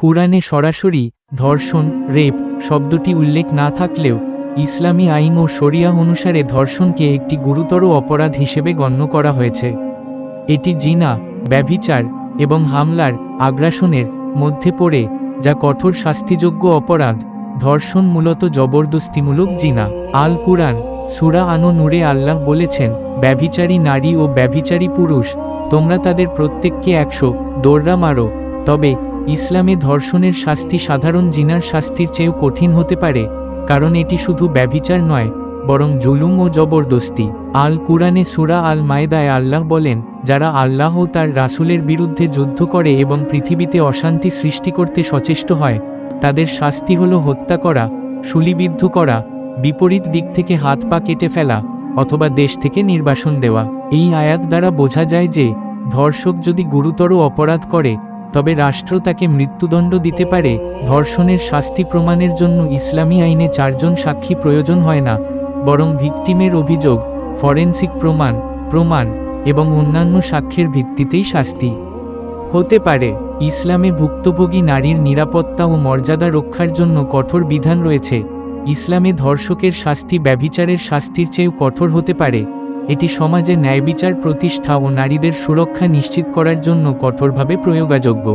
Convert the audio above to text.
কুরআনে সরাসরি ধর্ষণ রেপ শব্দটি উল্লেখ না থাকলেও ইসলামী আইন ও শরিয়াহ অনুসারে ধর্ষণকে একটি গুরুতর অপরাধ হিসেবে গণ্য করা হয়েছে। এটি জিনা, ব্যভিচার এবং হামলার আগ্রাসনের মধ্যে পড়ে, যা কঠোর শাস্তিযোগ্য অপরাধ। ধর্ষণ মূলত জবরদস্তিমূলক জিনা। আল কুরআন সূরা আন-নূরে আল্লাহ বলেছেন, ব্যভিচারী নারী ও ব্যভিচারী পুরুষ, তোমরা তাদের প্রত্যেককে 100 দোররা মারো। তবে ইসলামে ধর্ষণের শাস্তি সাধারণ জিনার শাস্তির চেয়েও কঠিন হতে পারে, কারণ এটি শুধু ব্যভিচার নয়, বরং জুলুম ও জবরদস্তি। আল কুরআনে সূরা আল মায়েদায় আল্লাহ বলেন, যারা আল্লাহ ও তার রাসূলের বিরুদ্ধে যুদ্ধ করে এবং পৃথিবীতে অশান্তি সৃষ্টি করতে সচেষ্ট হয়, তাদের শাস্তি হলো হত্যা করা, শুলিবিদ্ধ করা, বিপরীত দিক থেকে হাত পা কেটে ফেলা অথবা দেশ থেকে নির্বাসন দেওয়া। এই আয়াত দ্বারা বোঝা যায় যে ধর্ষক যদি গুরুতর অপরাধ করে তবে রাষ্ট্র তাকে মৃত্যুদণ্ড দিতে পারে। ধর্ষণের শাস্তি প্রমাণের জন্য ইসলামী আইনে 4 জন সাক্ষী প্রয়োজন হয় না, বরং ভিকটিমের অভিযোগ, ফরেনসিক প্রমাণ এবং অন্যান্য সাক্ষ্যের ভিত্তিতেই শাস্তি হতে পারে। ইসলামে ভুক্তভোগী নারীর নিরাপত্তা ও মর্যাদা রক্ষার জন্য কঠোর বিধান রয়েছে। ইসলামে ধর্ষকের শাস্তি ব্যভিচারের শাস্তির চেয়েও কঠোর হতে পারে। এটি সমাজে ন্যায়বিচার প্রতিষ্ঠা ও নারীদের সুরক্ষা নিশ্চিত করার জন্য কঠোরভাবে প্রয়োগযোগ্য।